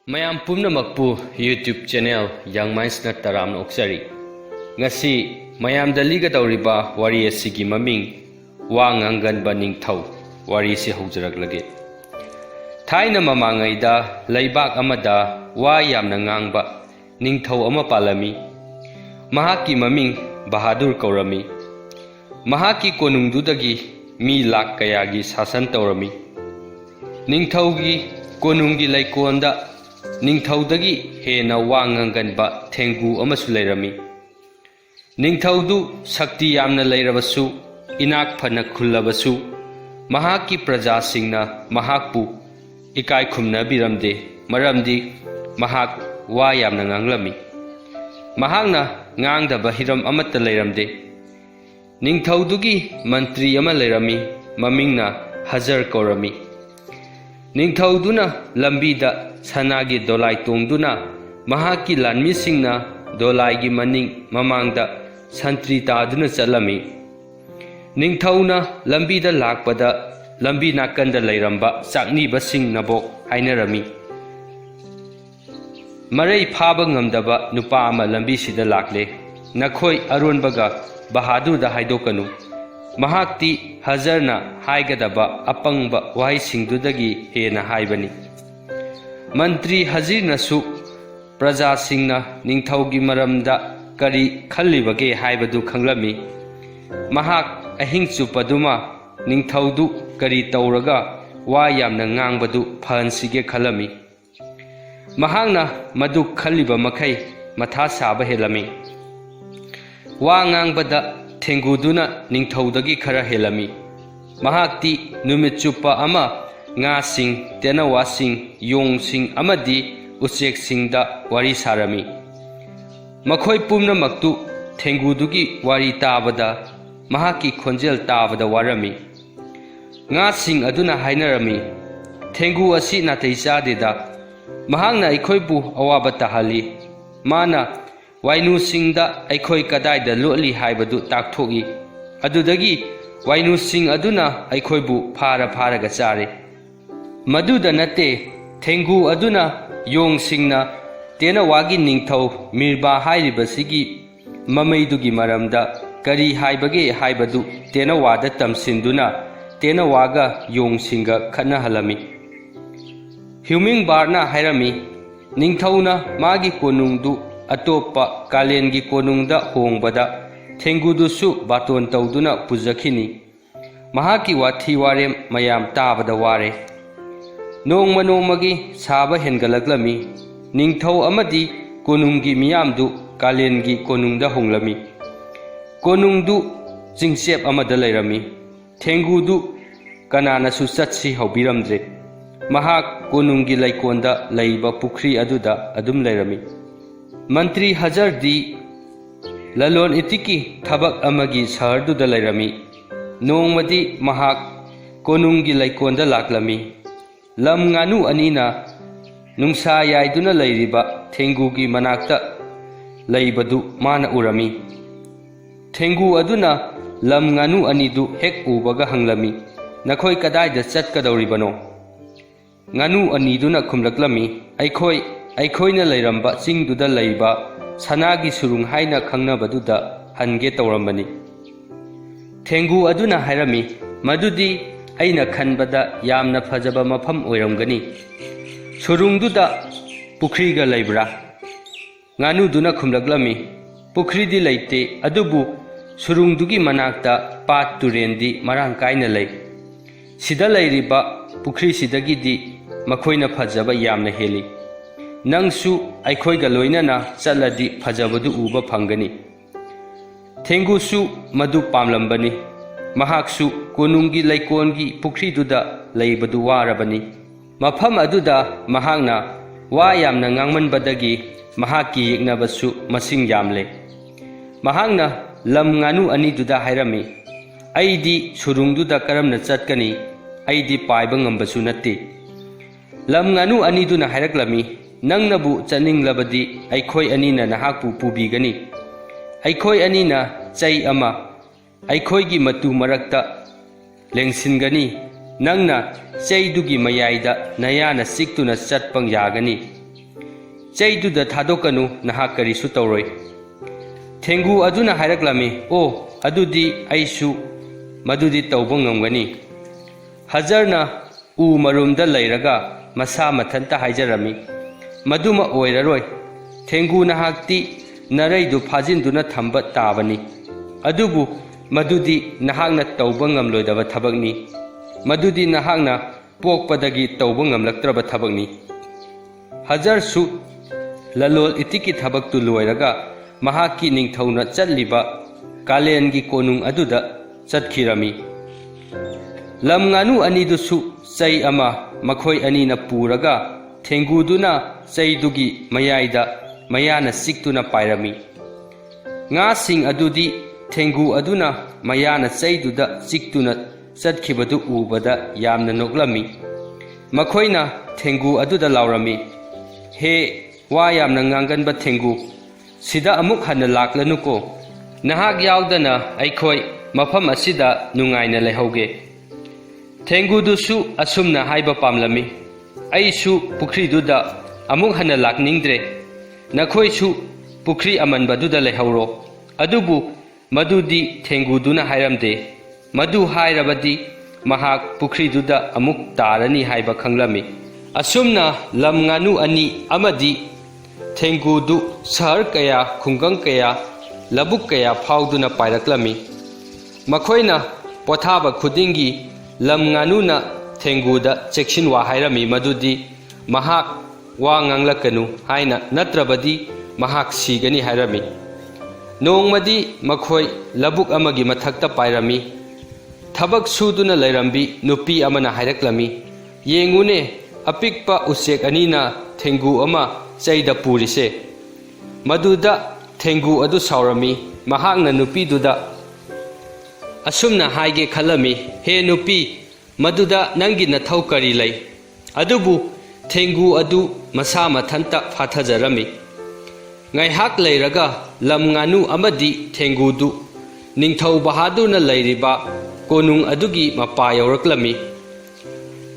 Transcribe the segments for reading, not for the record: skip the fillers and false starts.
Mayam pumnamakpu YouTube channel Young Minds na taram oksari. Ngasi mayam daliga dauriba wari asigi maming wa Ngangganba Ningthou wari si haujarak Thaina mamangaida laibak amada wa yamna ngangba Ningthou ama palami. Mahaki maming Bahadur kaurami. Mahaki konungdudagi mi lak kayagi sasan taurami. Ningthougi konungi laikonda Ningthoudagi hena wa Ngangganba Thengu amasu lairami. Ningthoudu sakti yamna lairabasu inak phana khullabasu mahaki praja singna mahakpu ikai khumna biramde maramdi mahak wa yamna nganglami. Mahakna ngangdaba hiram amatta lairamde. Ningthoudugi mantri ama lairami mamingna Hajar kaurami. Ningthouduna lambida sanagi dolai tongduna mahaki lanmi singna dolai gi maning mamangda santri taduna chalami. Ningthouna lambida lakpada lambi nakanda lairamba sakni basing nabok hainarami. Marai phaba ngamdaba nupa ama lambi sida lakle nakhoi aronbaga Bahadur da haidokanu. Mahakti Hajarna haigadaba apangba wahai singdudagi hena haibani. Mantri Hajirnasu praja singna Ningthougi maramda kari khallibage haibadu khanglami. Mahak ahing chupaduma Ningthoudu kari tauraga wa yamna ngangbadu phansige khalami. Mahakna madu khalliba makai matha saba helami. Wa ngangbada Thenguduna Ningthoudagi khara helami. Mahakti numit chupa ama nga sing tenawa sing yong sing amadi uchek singda wari sarami. Makhoi pumnamaktu Thengudugi wari tabada mahaki khonjel tabada warami. Nga sing aduna hainarami. Thengu asi natai chadeda mahakna aikhoibu awaba tahali. Mana wainu singda aikhoi kadaida loli haibadu takthogi. Adudagi wainu sing aduna aikhoibu pharaga chare. Maduda nate Thengu aduna yong singna tena wagi Ningthou mirba hairibasigi mamaidugi maramda kari haibage haibadu tena wada tamsinduna tena waga yong singa khana halami. Huming barna hairami Ningthouna magi konungdu atopa kalengi konungda hongbada Thengudusu baton tauduna pujakhini. Mahaki wathi warem mayam tabada ware. Nongma nongmagi saba hengalaklami. Ningthou amadi konungi miyamdu kalengi konungda honglami. Konungdu jingchep amada lairami. Thengudu kananasu chatsi haubiramdre. Mahak konungi laikonda laiba pukhri aduda adum lairami. Mantri Hajar di lalon itiki thabak amagi saharduda lairami. Nongmadi mahak konungi laikonda laklami. Lam nganu anina nungsa yaiduna lairiba Thengugi manakta laibadu mana urami. Thengu aduna lam nganu anidu hek ubaga hanglami. Nakhoi kadaida chatkadauribano. Nganu aniduna khumlaklami. Aikhoina lairamba chingduda laiba sanagi surung haina khangnabaduda hange tawrambani. Thengu aduna hairami madudi aina khanbada yamna phajaba mafam oiramgani. Surungduda pukhriga laibra. Nganuduna khumlaklami. Pukhridi laite adubu surungdugi manakta pat turendi marang kaina lai. Sida lairiba pukhri sidagidi makhoina phajaba yamna heli. Nangsu aikhoiga loinana chaladi phajabadu uba phangani. Thengusu madu pamlambani. Mahaksu konungi laikongi pukhriduda laibadu warabani. Mafam aduda mahakna wa yamna ngangmanbadagi mahaki yeknabasu masing yamle. Mahakna lam nganu aniduda hairami. Aidi surungduda karamna chatkani aidi paiba ngambasu natte. Lam nganu aniduna hairaklami. Nangnabu chaning labadi aikhoi anina nahakpu pubigani. Aikhoi anina chai ama aikhoigi matu marakta lengsingani. Nangna chaidugi mayaida nayana siktuna chatpang yagani. चैदुदा थादोकनु नहा करिसु तौरोई थेंगु अदुना हायरक्लमी ओ अदुदी आइसु मदुदी तौबो ngamgani हजरना उ मरुमदा लैरगा मसा मथंता हायजरमी मदुमा ओइररोय थेंगु नहाक्ति नरैदु फाजिनदुना थंबा ताबनी अदुबु मदुदी नहाकना तौबा ngamloidaba thabakni मदुदी नहाकना पोकपदगी तौबा ngamlaktraba thabakni हजर सु ललोल इतिकी थबक्तु लोयरगा महाकी निंगथौना चटलिबा कालेनगी कोनुंग अदुदा चटखिरमी lump ngánu अनिदुसु चै अमा मखोय अनिना पुरगा थेंगुदुना चैदुगी मयाइदा मयाना सिक्तुना पाइरमी nga sing adudi थेंगु अदुना मयाना चैदुदा सिक्तुना चटखिबदु उबदा यामना नोक्लमी मखोयना थेंगु अदुदा लाउरमी हे वा यामना nganganba थेंगु सिदा अमुक हन्ना लाक्लनुको नहाक यावदना अखोय मफम असिदा नुंगाइना लेहौगे थेंगुदुसु असुमना हाइबा पामलमी अइसु पुखरीदुदा अमुक हन्ना लाकनिंग्द्रे नखोयसु पुखरी अमनबदुदा लेहौरो अदुबु मदुदी थेंगुदुना हायरमदे मदु हायरबदी महाक पुखरीदुदा अमुक तारनी हाइबा खंगलमी असुमना लम ngánu अनि अमदी थेंगुदु सहर कया खुंगंग कया लबुक कया फाउदुना पाइरक्लमी मखोयना पोथाबा खुदिंगी लम ngánuना थेंगुदा चेक्सिन वा हायरमी मदुदी महाक वा nganglakanu हायना नत्रबदी महाक सीगनी हायरमी नोंगमदी मखोय लबुक अमगी मथक्ता पाइरमी थबक सुदुना लैरंबी नुपी अमना हायरक्लमी येंगुने अपिकपा उसेक अनीना थेंगु अमा चैदा पुरिसे मदुदा थेंगु अदु सावरमी महाकना नुपीदुदा असुमना हाइगे खलमी हे नुपी मदुदा नंगी नथौ करी लै अदुबु थेंगु अदु मसा मथंता फाथजरमी ngaiHak लैरगा lump ngánu अमदी थेंगुदु Ningthou बहादुरना लैरिबा कोनुंग अदुगी Mopa यौरक्लमी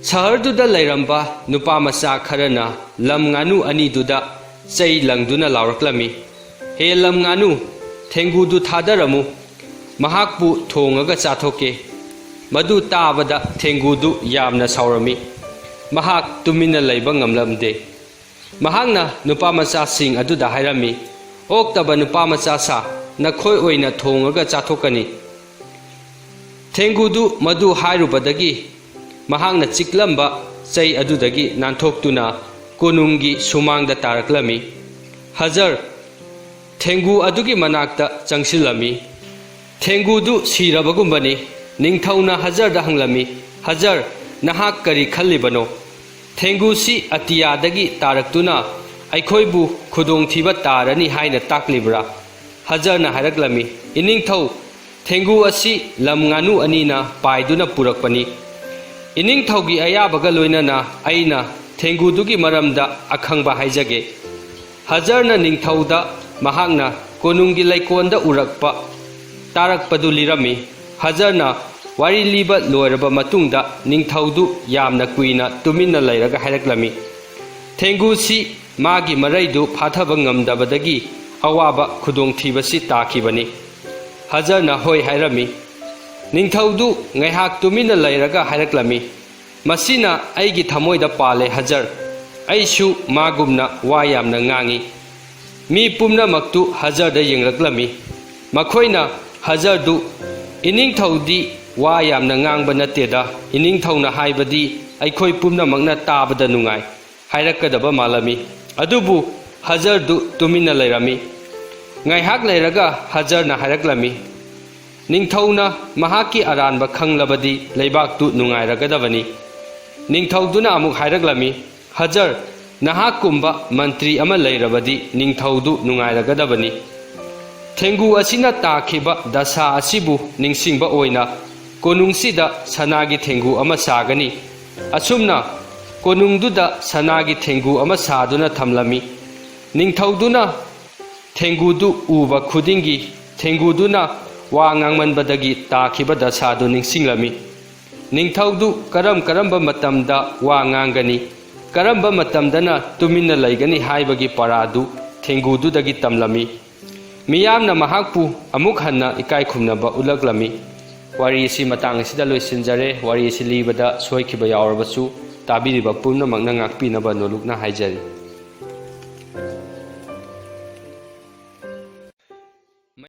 सहरदुदा लैरंबा नुपा मचा खरना लम ngánu अनीदुदा चै लंगदुना लाउरक्लमी हे लम ngánu थेंगुदु थादरमु महाकपु थोंगगा चाथोके मदु ताबदा थेंगुदु यामना सावरमी महाक तुमिना लैबा ngamlamde महाकना नुपा मचा सिंग अदुदा हायरमी ओक्तबा नुपा मचा सा नखोय ओइना थोंगगा चाथोकनी थेंगुदु मदु हायरुबदगी महाकना चिकलंबा चै अदुदगी नानथोक्तुना कोनुंगी सुमांगदा तारक्लमी हजर थेंगु अदुगी मनाक्ता चंगसिलमी थेंगुदु सिरबगुंबनी निंगथौना हजरदा हंगलमी हजर नहाक करी खल्लिबनो थेंगुसी अतियादगी तारक्तुना अखोयबु खुदोंथिबा तारनी हायना ताक्लिब्रा हजरना हायरक्लमी इनिंगथौ थेंगु असि लम ngánu अनीना पाइदुना पुरकपनी इनिंगथौगी अयाबगा लोइनना अइना थेंगुदुगी मरमदा अखंगबा हायजगे हजरना निंगथौदा महाकना कोनुंगी लैकोंदा उरकपा तारकपदु लिरमी हजरना वारी लीबा लोयरबा मतुंगदा निंगथौदु यामना कुइना तुमिना लैरगा हायरक्लमी थेंगुसी मागी मरैदु फाथबा ngamdabadagi अवाबा खुदोंथिबसी ताखिबनी हजरना होय हायरमी निंगथौदु ngaiHak तुमिना लैरगा हायरक्लमी मसिना अैगी थमोयदा पाले हजर अैसु मागुमना वा यामना ngangi मी पुमनमक्तु हजरदा येंगलक्लमी मखोयना हजरदु इनिंगथौदी वा यामना nganगबा नतेदा इनिंगथौना हायबदी अैखोय पुमनमक्ना ताबदा नुंगाय हायरक्कदबा मालमी अदुबु हजरदु तुमिना लैरमी ngaiHak लैरगा हजरना हायरक्लमी निंगथौना महाकी अरानबा खंगलबदी लैबाक्तु नुंगायरगदबनी निंगथौदुना अमुक हायरक्लमी हजर नहाकुंबा मंत्री अमा लैरबदी निंगथौदु नुंगायरगदबनी थेंगु असिना ताखिबा दशा असिबु निंगसिंगबा ओइना कोनुंगसिदा सनागी थेंगु अमा सागनी असुमना कोनुंगदुदा सनागी थेंगु अमा सादुना थमलमी निंगथौदुना थेंगुदु उबा खुदिंगी थेंगुदुना वा nganmanbadagi ताखिबा दशादु निंगसिंगलमी निंगथौदु करम करम मतमदा वा nganggani karamba matamdana tuminna laigani haibagi paradu thengududagi tamlami miyamna mahakpu amuk hanna ikai khumnaba ulaklami wari si matang sida loisinjare wari si libada soikiba yaurabasu tabiriba pumna makna ngakpinaba nolukna haijari